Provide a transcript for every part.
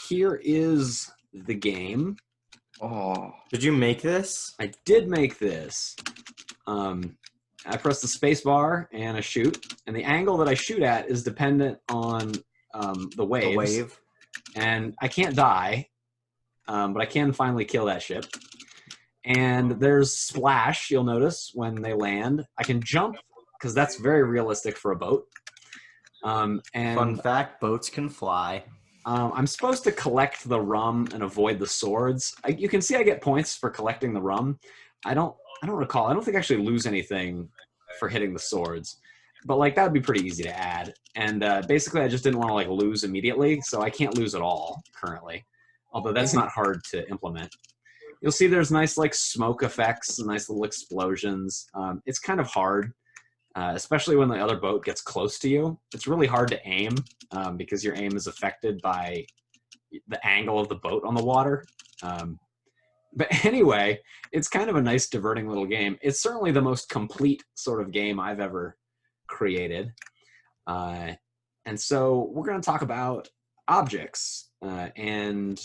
here is the game. Oh, Did you make this? I did make this. I press the space bar and I shoot, and the angle that I shoot at is dependent on the waves. The wave. And I can't die, but I can finally kill that ship. And there's splash, you'll notice, when they land. I can jump, because that's very realistic for a boat. And Fun fact, boats can fly. I'm supposed to collect the rum and avoid the swords. You can see I get points for collecting the rum. I don't recall. I don't think I actually lose anything for hitting the swords. But like that would be pretty easy to add. And basically I just didn't want to like lose immediately, so I can't lose at all currently. Although that's not hard to implement. You'll see there's nice like smoke effects, nice little explosions. It's kind of hard, especially when the other boat gets close to you. It's really hard to aim because your aim is affected by the angle of the boat on the water. But anyway, it's kind of a nice diverting little game. It's certainly the most complete sort of game I've ever created. And so we're going to talk about objects and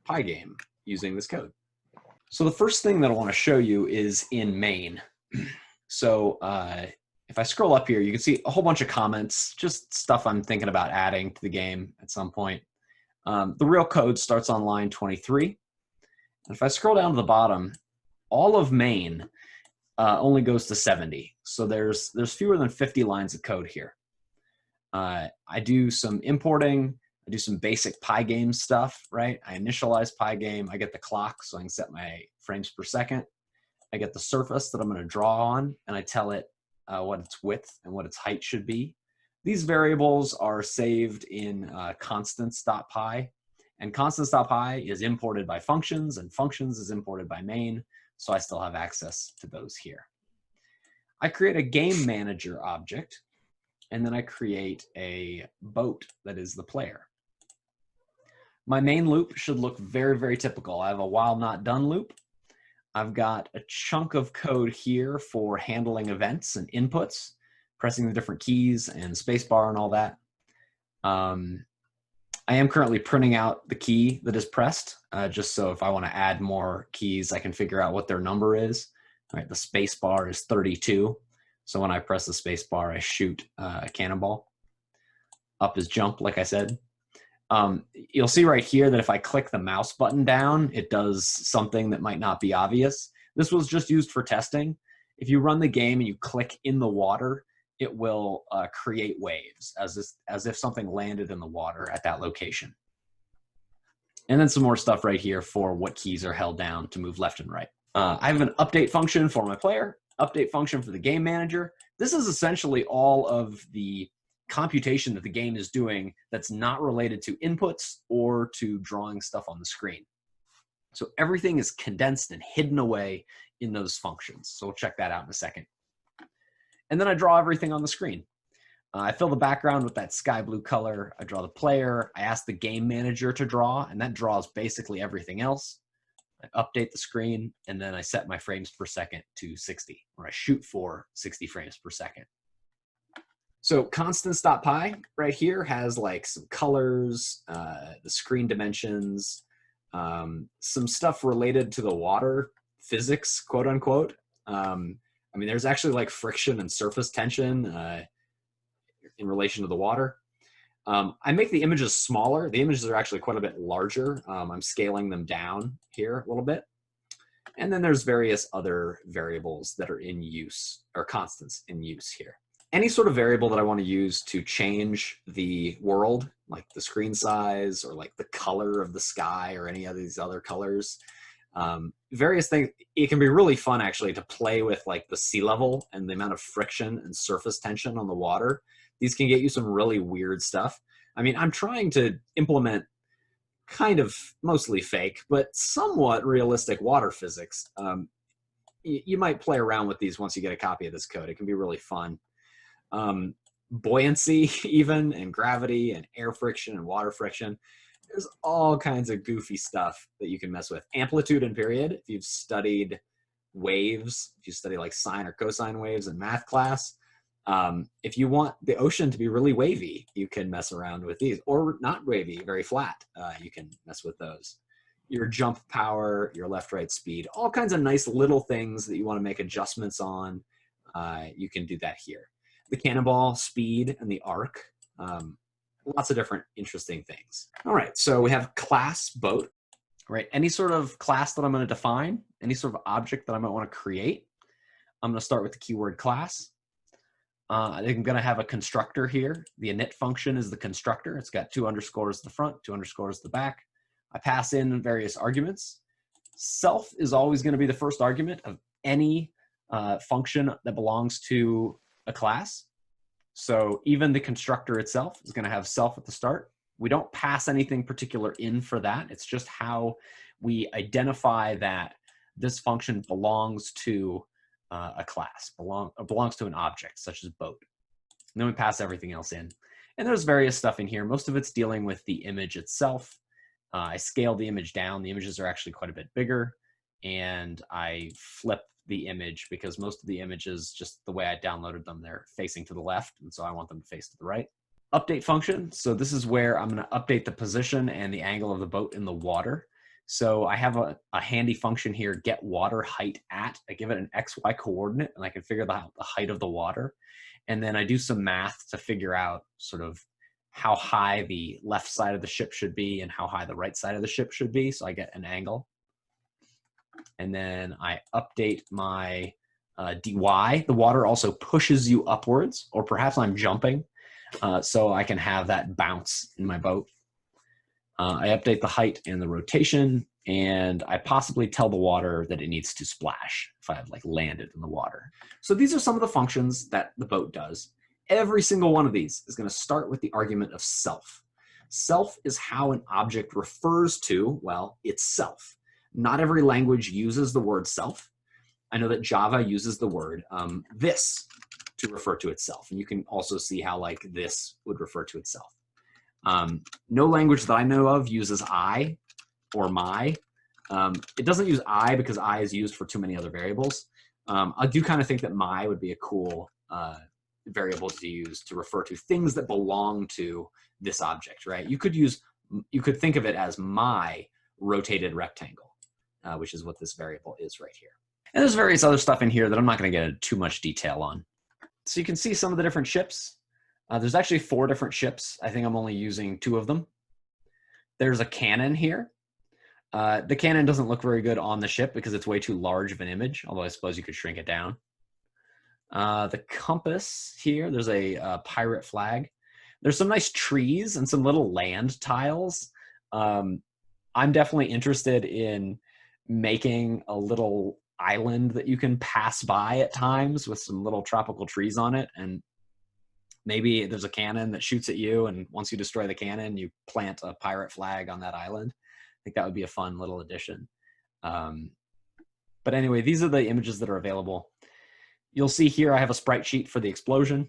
Pygame using this code. So the first thing that I want to show you is in main. So if I scroll up here, you can see a whole bunch of comments, just stuff I'm thinking about adding to the game at some point. The real code starts on line 23. And if I scroll down to the bottom, all of main only goes to 70. So there's fewer than 50 lines of code here. I do some importing. I do some basic Pygame stuff, right? I initialize Pygame. I get the clock so I can set my frames per second. I get the surface that I'm going to draw on, and I tell it what its width and what its height should be. These variables are saved in constants.py, and constants.py is imported by functions, and functions is imported by main, so I still have access to those here. I create a GameManager object, and then I create a boat that is the player. My main loop should look very, very typical. I have a while not done loop. I've got a chunk of code here for handling events and inputs, pressing the different keys and spacebar and all that. I am currently printing out the key that is pressed, just so if I want to add more keys, I can figure out what their number is. All right, the spacebar is 32. So when I press the spacebar, I shoot a cannonball. Up is jump, like I said. You'll see right here that if I click the mouse button down, it does something that might not be obvious. This was just used for testing. If you run the game and you click in the water, it will create waves as if something landed in the water at that location. And then some more stuff right here for what keys are held down to move left and right. I have an update function for my player, update function for the game manager. This is essentially all of the computation that the game is doing that's not related to inputs or to drawing stuff on the screen. So everything is condensed and hidden away in those functions. So we'll check that out in a second. And then I draw everything on the screen. I fill the background with that sky blue color. I draw the player. I ask the game manager to draw, and that draws basically everything else. I update the screen, and then I set my frames per second to 60, or I shoot for 60 frames per second. So constants.py right here has like some colors, the screen dimensions, some stuff related to the water physics, quote unquote. I mean, there's actually like friction and surface tension in relation to the water. I make the images smaller. The images are actually quite a bit larger. I'm scaling them down here a little bit. And then there's various other variables that are in use, or constants in use here. Any sort of variable that I want to use to change the world, like the screen size or like the color of the sky or any of these other colors, various things. It can be really fun actually to play with like the sea level and the amount of friction and surface tension on the water. These can get you some really weird stuff. I mean, I'm trying to implement kind of mostly fake, but somewhat realistic water physics. You might play around with these once you get a copy of this code. It can be really fun. Buoyancy even, and gravity and air friction and water friction. There's all kinds of goofy stuff that you can mess with. Amplitude and period, if you've studied waves, if you study like sine or cosine waves in math class, If you want the ocean to be really wavy, you can mess around with these, or not wavy, very flat. You can mess with those. Your jump power, your left-right speed, all kinds of nice little things that you want to make adjustments on. You can do that here. The cannonball speed and the arc, lots of different interesting things. All right, so we have class boat, right? Any sort of class that I'm going to define, any sort of object that I might want to create, I'm going to start with the keyword class. I'm going to have a constructor here. The init function is the constructor. It's got 2 underscores at the front, 2 underscores at the back. I pass in various arguments. Self is always going to be the first argument of any function that belongs to a class. So even the constructor itself is going to have self at the start. We don't pass anything particular in for that. It's just how we identify that this function belongs to a class, belongs to an object, such as boat. And then we pass everything else in. And there's various stuff in here. Most of it's dealing with the image itself. I scaled the image down. The images are actually quite a bit bigger. And I flip the image because most of the images, just the way I downloaded them, they're facing to the left. And so I want them to face to the right. Update function. So this is where I'm going to update the position and the angle of the boat in the water. So I have a handy function here, get water height at. I give it an XY coordinate and I can figure out the height of the water. And then I do some math to figure out sort of how high the left side of the ship should be and how high the right side of the ship should be. So I get an angle. And then I update my dy. The water also pushes you upwards, or perhaps I'm jumping, so I can have that bounce in my boat. I update the height and the rotation, and I possibly tell the water that it needs to splash if I've like landed in the water. So these are some of the functions that the boat does. Every single one of these is going to start with the argument of self. Self is how an object refers to, well, itself. Not every language uses the word self. I know that Java uses the word this to refer to itself. And you can also see how like this would refer to itself. No language that I know of uses I or my. It doesn't use I because I is used for too many other variables. I do kind of think that my would be a cool variable to use to refer to things that belong to this object, right? You could think of it as my rotated rectangle, which is what this variable is right here. And there's various other stuff in here that I'm not going to get into too much detail on. So you can see some of the different ships. There's actually 4 different ships. I think I'm only using 2 of them. There's a cannon here. The cannon doesn't look very good on the ship because it's way too large of an image, although I suppose you could shrink it down. The compass here, there's a pirate flag. There's some nice trees and some little land tiles. I'm definitely interested in making a little island that you can pass by at times with some little tropical trees on it, and maybe there's a cannon that shoots at you, and once you destroy the cannon, you plant a pirate flag on that island. I think that would be a fun little addition. But anyway, these are the images that are available. You'll see here I have a sprite sheet for the explosion.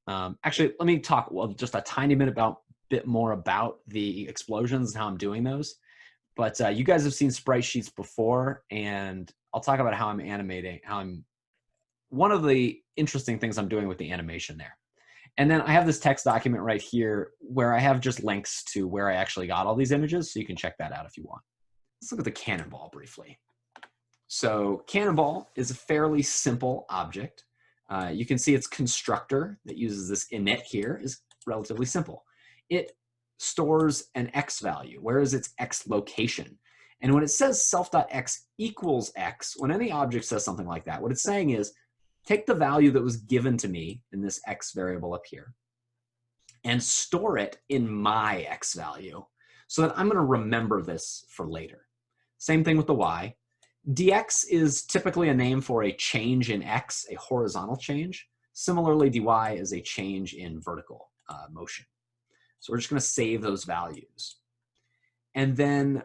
Actually, let me talk just a tiny bit more about the explosions and how I'm doing those. But you guys have seen sprite sheets before, and I'll talk about how I'm animating, one of the interesting things I'm doing with the animation there. And then I have this text document right here where I have just links to where I actually got all these images, so you can check that out if you want. Let's look at the Cannonball briefly. So Cannonball is a fairly simple object. You can see its constructor that uses this init here is relatively simple. It stores an x value. Where is its x location? And when it says self.x equals x, when any object says something like that, what it's saying is, take the value that was given to me in this x variable up here and store it in my x value so that I'm going to remember this for later. Same thing with the y. dx is typically a name for a change in x, a horizontal change. Similarly, dy is a change in vertical motion. So we're just going to save those values. And then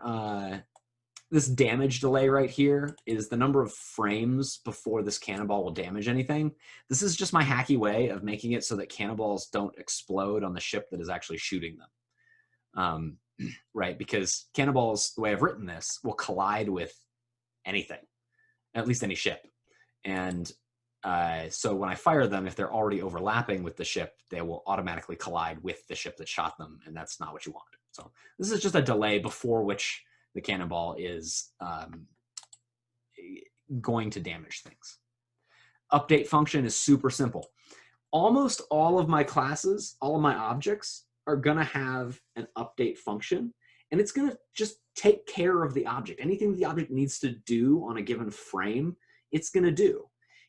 this damage delay right here is the number of frames before this cannonball will damage anything. This is just my hacky way of making it so that cannonballs don't explode on the ship that is actually shooting them. Right, because cannonballs, the way I've written this, will collide with anything, at least any ship. And So when I fire them, if they're already overlapping with the ship, they will automatically collide with the ship that shot them, and that's not what you want. So this is just a delay before which the cannonball is going to damage things. Update function is super simple. Almost all of my classes, all of my objects are going to have an update function, and it's going to just take care of the object. Anything the object needs to do on a given frame, it's going to do.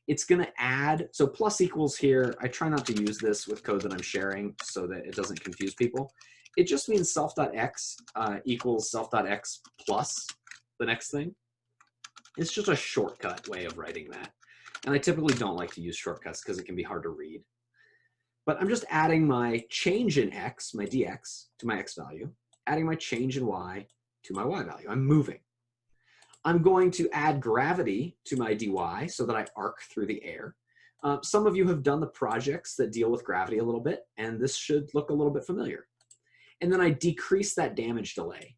It's going to add, so plus equals here, I try not to use this with code that I'm sharing so that it doesn't confuse people. It just means self.x equals self.x plus the next thing. It's just a shortcut way of writing that. And I typically don't like to use shortcuts because it can be hard to read. But I'm just adding my change in x, my dx, to my x value, adding my change in y to my y value. I'm moving. I'm going to add gravity to my dy so that I arc through the air. Some of you have done the projects that deal with gravity a little bit, and this should look a little bit familiar. And then I decrease that damage delay,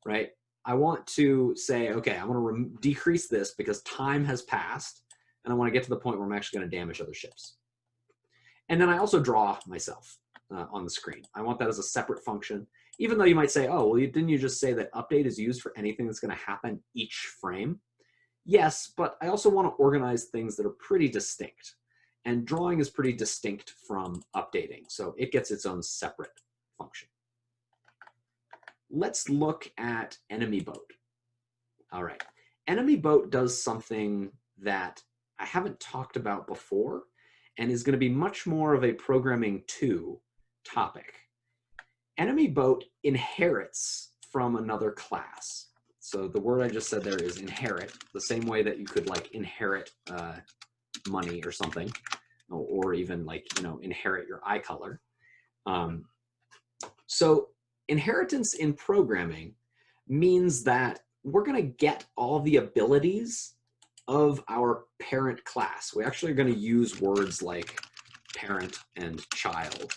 right? I want to say, okay, I want to decrease this because time has passed, and I want to get to the point where I'm actually going to damage other ships. And then I also draw myself on the screen. I want that as a separate function. Even though you might say, oh, well, didn't you just say that update is used for anything that's going to happen each frame? Yes, but I also want to organize things that are pretty distinct. And drawing is pretty distinct from updating, so it gets its own separate function. Let's look at enemy boat. All right, enemy boat does something that I haven't talked about before and is going to be much more of a programming 2 topic. Enemy boat inherits from another class. So the word I just said there is inherit, the same way that you could like inherit money or something, or even like, you know, inherit your eye color. So inheritance in programming means that we're going to get all the abilities of our parent class. We actually are going to use words like parent and child.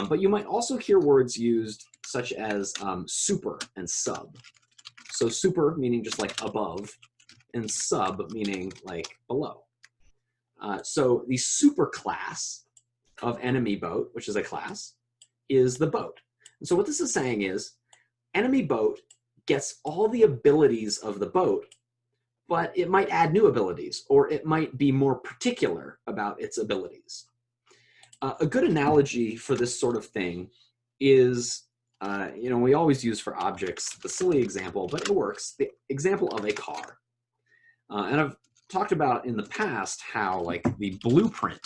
But you might also hear words used such as super and sub. So super meaning just like above, and sub meaning like below. So the super class of enemy boat, which is a class, is the boat. And so what this is saying is enemy boat gets all the abilities of the boat, but it might add new abilities, or it might be more particular about its abilities. A good analogy for this sort of thing is, you know, we always use for objects the silly example, but it works, the example of a car. And I've talked about in the past how like the blueprint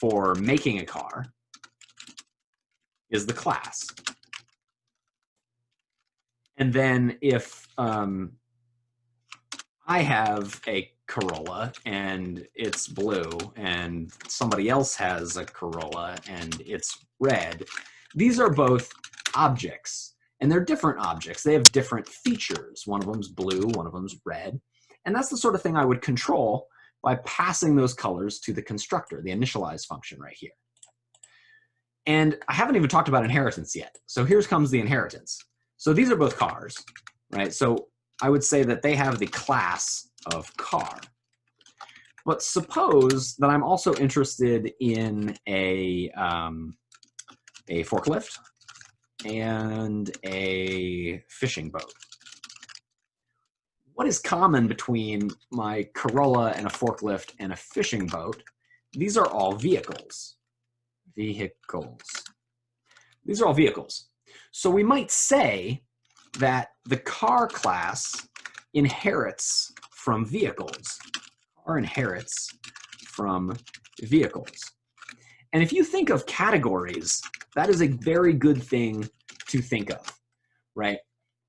for making a car is the class. And then if I have a Corolla and it's blue and somebody else has a Corolla and it's red, these are both objects, and they're different objects. They have different features. One of them's blue, one of them's red. And that's the sort of thing I would control by passing those colors to the constructor, the initialize function right here. And I haven't even talked about inheritance yet. So here comes the inheritance. So these are both cars, right? So I would say that they have the class of car. But suppose that I'm also interested in a forklift and a fishing boat. What is common between my Corolla and a forklift and a fishing boat? These are all vehicles. Vehicles. These are all vehicles. So we might say that the car class inherits from vehicles. Car inherits from vehicles. And if you think of categories, that is a very good thing to think of, right?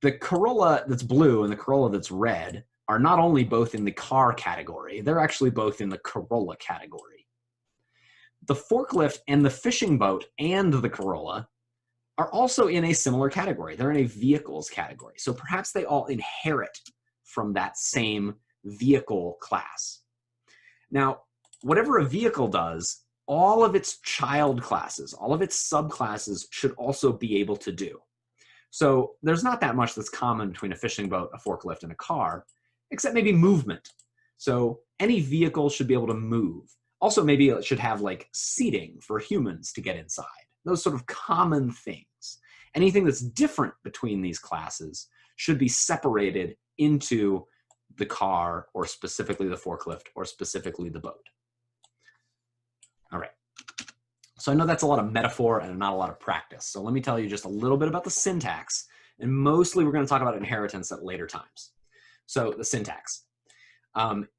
The Corolla that's blue and the Corolla that's red are not only both in the car category, they're actually both in the Corolla category. The forklift and the fishing boat and the Corolla are also in a similar category. They're in a vehicles category. So perhaps they all inherit from that same vehicle class. Now, whatever a vehicle does, all of its child classes, all of its subclasses should also be able to do. So there's not that much that's common between a fishing boat, a forklift, and a car, except maybe movement. So any vehicle should be able to move. Also, maybe it should have like seating for humans to get inside. Those sort of common things. Anything that's different between these classes should be separated into the car, or specifically the forklift, or specifically the boat. All right. So I know that's a lot of metaphor and not a lot of practice. So let me tell you just a little bit about the syntax. And mostly we're going to talk about inheritance at later times. So the syntax.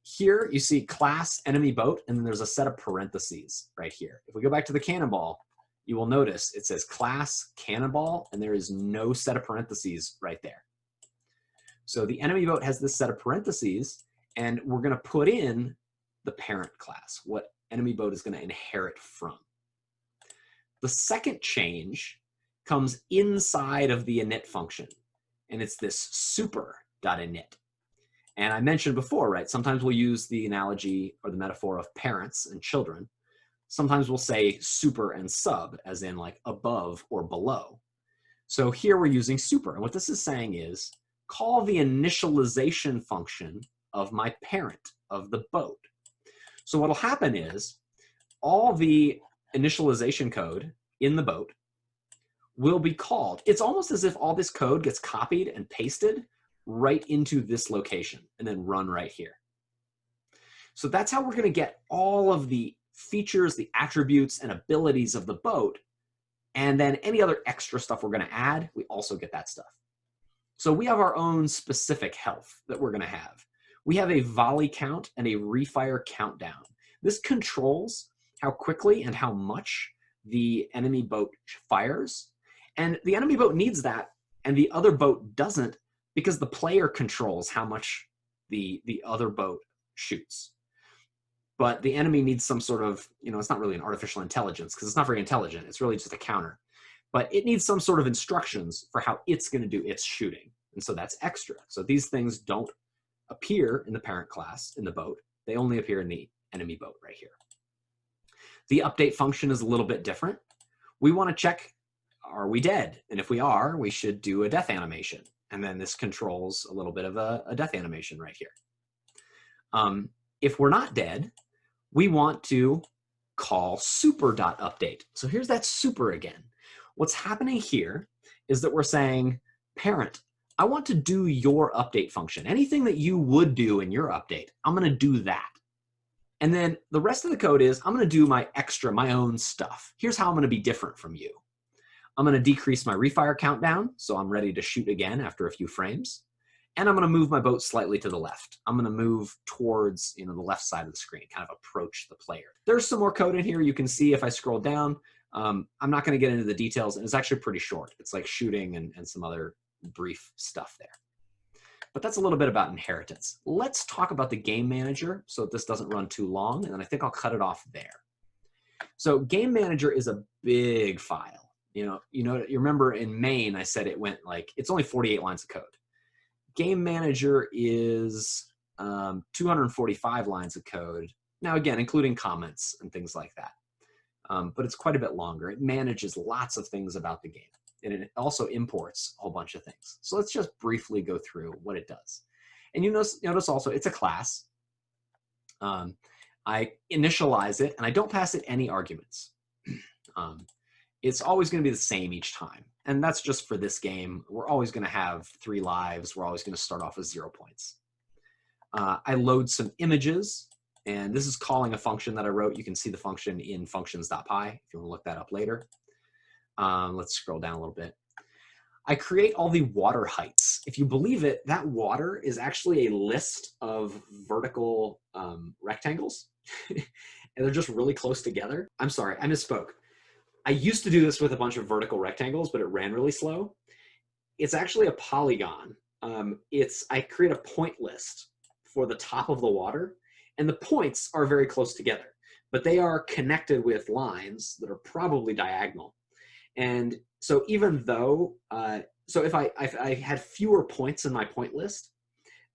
Here you see class enemy boat, and then there's a set of parentheses right here. If we go back to the Cannonball, you will notice it says class Cannonball, and there is no set of parentheses right there. So the enemy boat has this set of parentheses, and we're going to put in the parent class, what enemy boat is going to inherit from. The second change comes inside of the init function, and it's this super.init. And I mentioned before, right, sometimes we'll use the analogy or the metaphor of parents and children. Sometimes we'll say super and sub, as in like above or below. So here we're using super. And what this is saying is, call the initialization function of my parent, of the boat. So what'll happen is, all the initialization code in the boat will be called. It's almost as if all this code gets copied and pasted right into this location and then run right here. So that's how we're going to get all of the features, the attributes, and abilities of the boat. And then any other extra stuff we're going to add, we also get that stuff. So we have our own specific health that we're going to have. We have a volley count and a refire countdown. This controls how quickly and how much the enemy boat fires. And the enemy boat needs that, and the other boat doesn't, because the player controls how much the other boat shoots. But the enemy needs some sort of, it's not really an artificial intelligence, because it's not very intelligent. It's really just a counter. But it needs some sort of instructions for how it's going to do its shooting. And so that's extra. So these things don't appear in the parent class in the boat. They only appear in the enemy boat right here. The update function is a little bit different. We want to check, are we dead? And if we are, we should do a death animation. And then this controls a little bit of a death animation right here. If we're not dead, we want to call super.update. So here's that super again. What's happening here is that we're saying, parent, I want to do your update function. Anything that you would do in your update, I'm going to do that. And then the rest of the code is, I'm going to do my own stuff. Here's how I'm going to be different from you. I'm going to decrease my refire countdown, so I'm ready to shoot again after a few frames. And I'm going to move my boat slightly to the left. I'm going to move towards the left side of the screen, kind of approach the player. There's some more code in here. You can see if I scroll down. I'm not going to get into the details, and it's actually pretty short. It's like shooting and some other brief stuff there. But that's a little bit about inheritance. Let's talk about the game manager so that this doesn't run too long, and then I think I'll cut it off there. So game manager is a big file. You remember in main, I said it went it's only 48 lines of code. Game manager is 245 lines of code. Now, again, including comments and things like that. But it's quite a bit longer. It manages lots of things about the game. And it also imports a whole bunch of things. So let's just briefly go through what it does. And you notice also it's a class. I initialize it, and I don't pass it any arguments. It's always going to be the same each time. And that's just for this game. We're always going to have 3 lives. We're always going to start off with 0 points. I load some images, and this is calling a function that I wrote. You can see the function in functions.py if you want to look that up later. Let's scroll down a little bit. I create all the water heights. If you believe it, that water is actually a list of vertical rectangles. And they're just really close together. I'm sorry, I misspoke. I used to do this with a bunch of vertical rectangles, but it ran really slow. It's actually a polygon. I create a point list for the top of the water, and the points are very close together, but they are connected with lines that are probably diagonal. And so even though, if I had fewer points in my point list,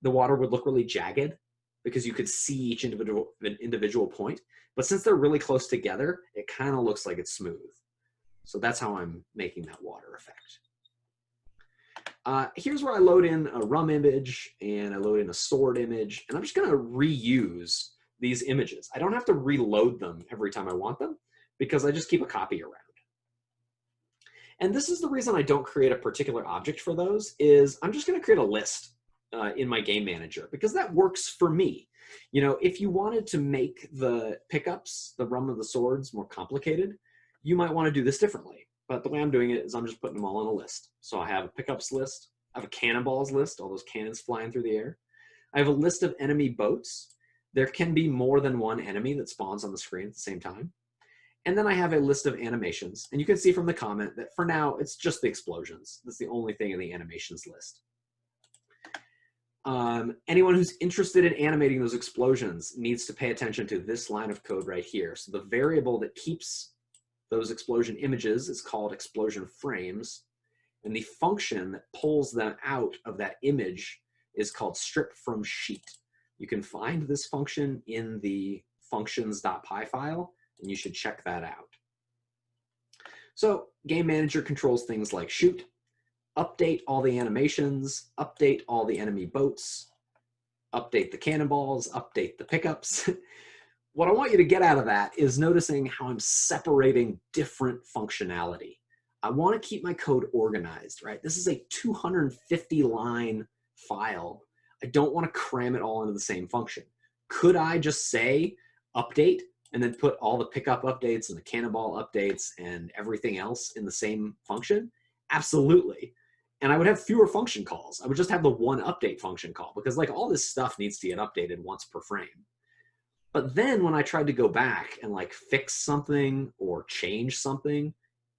the water would look really jagged because you could see each individual point. But since they're really close together, it kind of looks like it's smooth. So that's how I'm making that water effect. Here's where I load in a rum image, and I load in a sword image, and I'm just going to reuse these images. I don't have to reload them every time I want them because I just keep a copy around. And this is the reason I don't create a particular object for those is I'm just going to create a list in my game manager because that works for me. You know, if you wanted to make the pickups, the rum of the swords, more complicated, you might want to do this differently. But the way I'm doing it is I'm just putting them all in a list. So I have a pickups list, I have a cannonballs list, all those cannons flying through the air. I have a list of enemy boats. There can be more than one enemy that spawns on the screen at the same time. And then I have a list of animations. And you can see from the comment that for now, it's just the explosions. That's the only thing in the animations list. Anyone who's interested in animating those explosions needs to pay attention to this line of code right here. So the variable that keeps those explosion images is called explosion frames. And the function that pulls them out of that image is called strip from sheet. You can find this function in the functions.py file, and you should check that out. So Game Manager controls things like shoot, update all the animations, update all the enemy boats, update the cannonballs, update the pickups. What I want you to get out of that is noticing how I'm separating different functionality. I want to keep my code organized, right? This is a 250-line file. I don't want to cram it all into the same function. Could I just say update and then put all the pickup updates and the cannonball updates and everything else in the same function? Absolutely. And I would have fewer function calls. I would just have the one update function call because like all this stuff needs to get updated once per frame. But then when I tried to go back and like fix something or change something,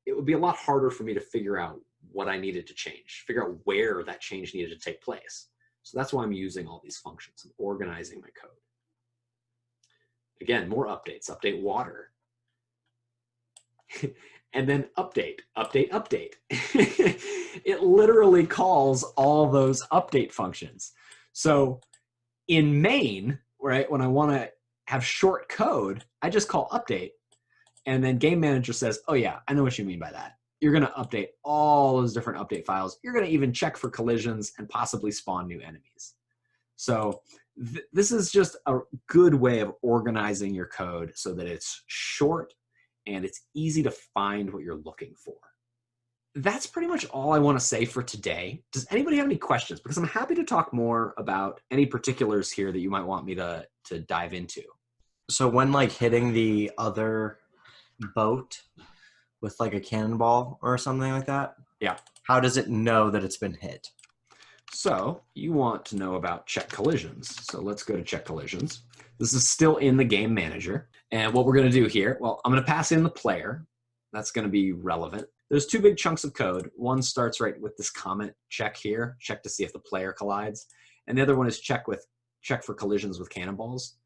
it would be a lot harder for me to figure out what I needed to change, figure out where that change needed to take place. So that's why I'm using all these functions and organizing my code. Again, more updates, update water. And then update, update, update. It literally calls all those update functions. So in main, right, when I want to have short code, I just call update. And then Game Manager says, oh yeah, I know what you mean by that. You're going to update all those different update files. You're going to even check for collisions and possibly spawn new enemies. So this is just a good way of organizing your code so that it's short and it's easy to find what you're looking for. That's pretty much all I want to say for today. Does anybody have any questions? Because I'm happy to talk more about any particulars here that you might want me to dive into. So when like hitting the other boat with like a cannonball or something like that, yeah, how does it know that it's been hit? So you want to know about check collisions. So let's go to check collisions. This is still in the game manager. And what we're going to do here, well, I'm going to pass in the player. That's going to be relevant. There's two big chunks of code. One starts right with this comment check here, check to see if the player collides. And the other one is check for collisions with cannonballs.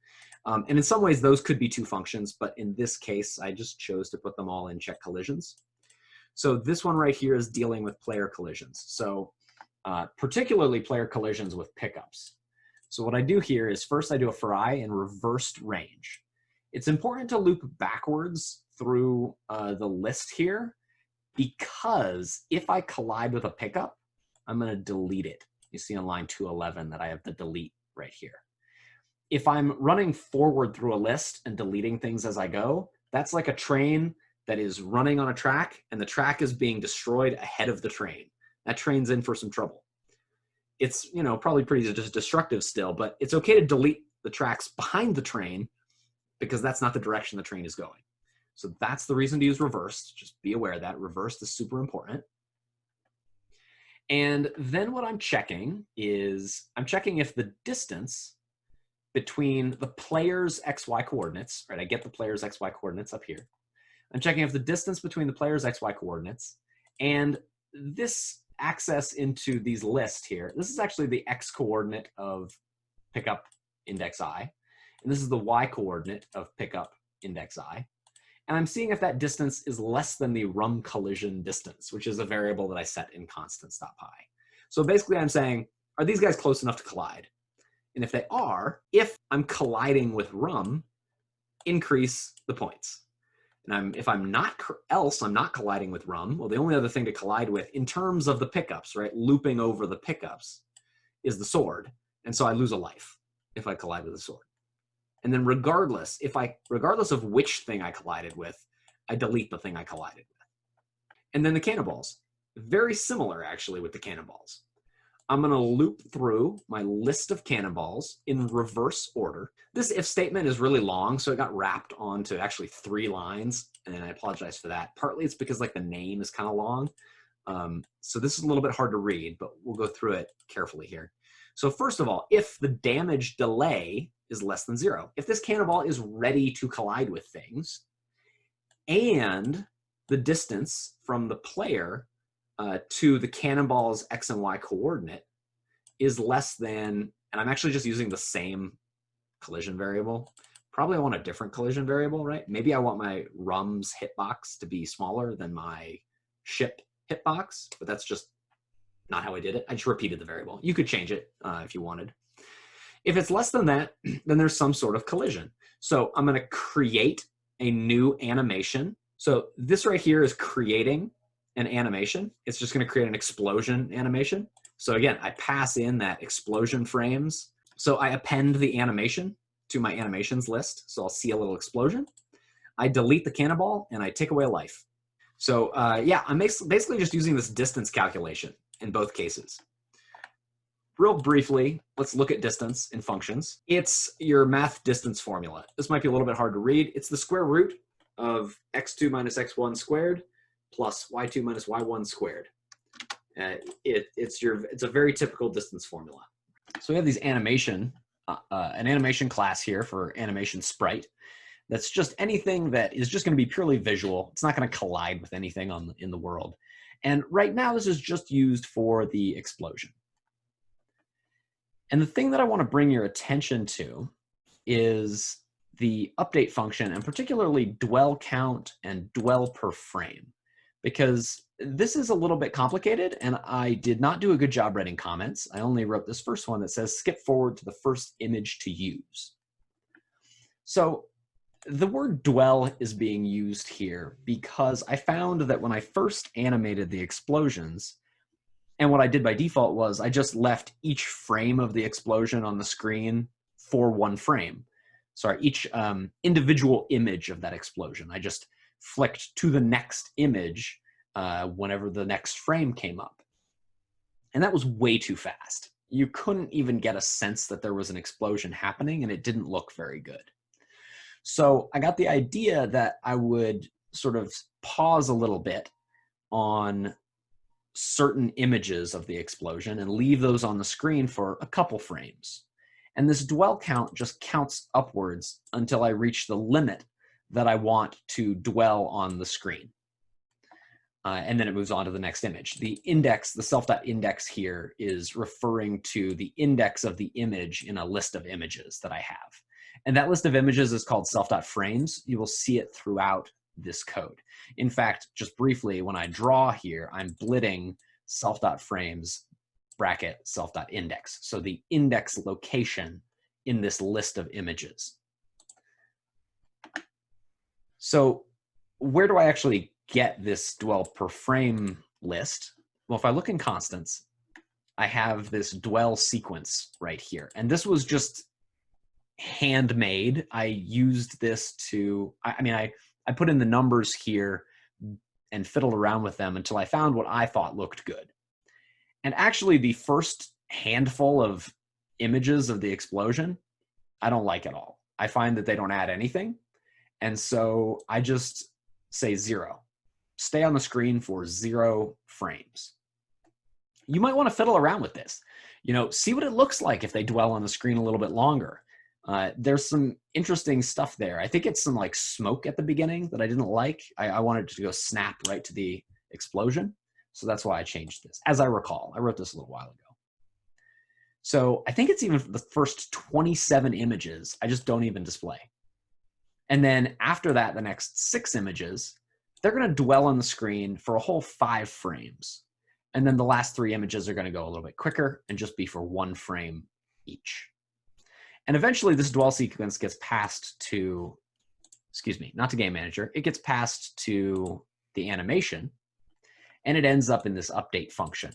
And in some ways, those could be two functions. But in this case, I just chose to put them all in check collisions. So this one right here is dealing with player collisions. So particularly player collisions with pickups. So what I do here is first I do a for I in reversed range. It's important to loop backwards through the list here because if I collide with a pickup, I'm going to delete it. You see on line 211 that I have the delete right here. If I'm running forward through a list and deleting things as I go, that's like a train that is running on a track and the track is being destroyed ahead of the train. That train's in for some trouble. It's, you know, probably pretty destructive still, but it's okay to delete the tracks behind the train because that's not the direction the train is going. So that's the reason to use reversed. Just be aware that reversed is super important. And then what I'm checking is I'm checking if the distance between the player's XY coordinates, right? I get the player's XY coordinates up here. I'm checking if the distance between the player's XY coordinates and this access into these lists here. This is actually the X coordinate of pickup index I, and this is the Y coordinate of pickup index I. And I'm seeing if that distance is less than the rum collision distance, which is a variable that I set in constants.py. So basically I'm saying, are these guys close enough to collide? And if they are, if I'm colliding with rum, increase the points. And if I'm not colliding with rum, well, the only other thing to collide with in terms of the pickups, right, looping over the pickups, is the sword. And so I lose a life if I collide with the sword. And then regardless of which thing I collided with, I delete the thing I collided with. And then the cannonballs, very similar actually with the cannonballs. I'm going to loop through my list of cannonballs in reverse order. This if statement is really long, so it got wrapped onto actually 3 lines, and I apologize for that. Partly it's because like the name is kind of long. So this is a little bit hard to read, but we'll go through it carefully here. So first of all, if the damage delay is less than 0, if this cannonball is ready to collide with things, and the distance from the player to the cannonball's X and Y coordinate is less than, and I'm actually just using the same collision variable. Probably I want a different collision variable, right? Maybe I want my rum's hitbox to be smaller than my ship hitbox, but that's just not how I did it. I just repeated the variable. You could change it if you wanted. If it's less than that, then there's some sort of collision. So I'm going to create a new animation. So this right here is creating an animation. It's just going to create an explosion animation. So again, I pass in that explosion frames. So I append the animation to my animations list. So I'll see a little explosion. I delete the cannonball and I take away a life. So yeah, I'm basically just using this distance calculation in both cases. Real briefly, let's look at distance in functions. It's your math distance formula. This might be a little bit hard to read. It's the square root of x2 minus x1 squared plus y2 minus y1 squared. It's a very typical distance formula. So we have these an animation class here for animation sprite. That's just anything that is just going to be purely visual. It's not going to collide with anything in the world. And right now, this is just used for the explosion. And the thing that I want to bring your attention to is the update function, and particularly dwell count and dwell per frame, because this is a little bit complicated, and I did not do a good job writing comments. I only wrote this first one that says skip forward to the first image to use. So the word dwell is being used here because I found that when I first animated the explosions, and what I did by default was I just left each frame of the explosion on the screen for 1 frame. Sorry, each individual image of that explosion. I just flicked to the next image whenever the next frame came up. And that was way too fast. You couldn't even get a sense that there was an explosion happening, and it didn't look very good. So I got the idea that I would sort of pause a little bit on certain images of the explosion and leave those on the screen for a couple frames. And this dwell count just counts upwards until I reach the limit that I want to dwell on the screen. And then it moves on to the next image. The index, the self.index here is referring to the index of the image in a list of images that I have. And that list of images is called self.frames. You will see it throughout this code. In fact, just briefly, when I draw here, I'm blitting self.frames bracket self.index. So the index location in this list of images. So where do I actually get this dwell per frame list? Well, if I look in constants, I have this dwell sequence right here. And this was just handmade. I used this to, I put in the numbers here and fiddled around with them until I found what I thought looked good. And actually the first handful of images of the explosion, I don't like at all. I find that they don't add anything. And so I just say 0. Stay on the screen for 0 frames. You might want to fiddle around with this. See what it looks like if they dwell on the screen a little bit longer. There's some interesting stuff there. I think it's some like smoke at the beginning that I didn't like. I wanted to go snap right to the explosion. So that's why I changed this. As I recall, I wrote this a little while ago. So I think it's even the first 27 images, I just don't even display. And then after that, the next 6 images, they're going to dwell on the screen for a whole 5 frames. And then the last 3 images are going to go a little bit quicker and just be for 1 frame each. And eventually this dwell sequence gets passed to, not to GameManager, it gets passed to the animation, and it ends up in this update function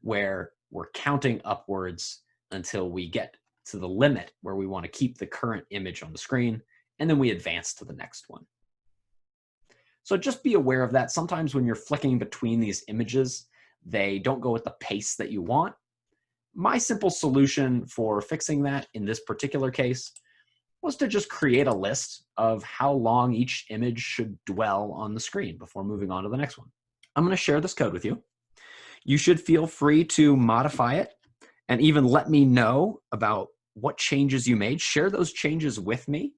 where we're counting upwards until we get to the limit where we want to keep the current image on the screen, and then we advance to the next one. So just be aware of that. Sometimes when you're flicking between these images, they don't go at the pace that you want. My simple solution for fixing that in this particular case was to just create a list of how long each image should dwell on the screen before moving on to the next one. I'm going to share this code with you. You should feel free to modify it and even let me know about what changes you made. Share those changes with me,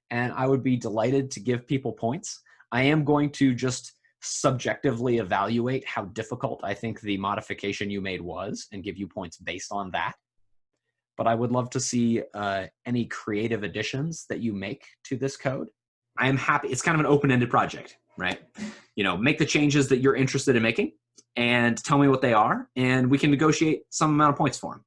and I would be delighted to give people points. I am going to just subjectively evaluate how difficult I think the modification you made was and give you points based on that. But I would love to see any creative additions that you make to this code. I am happy. It's kind of an open-ended project, right? You know, make the changes that you're interested in making and tell me what they are, and we can negotiate some amount of points for them.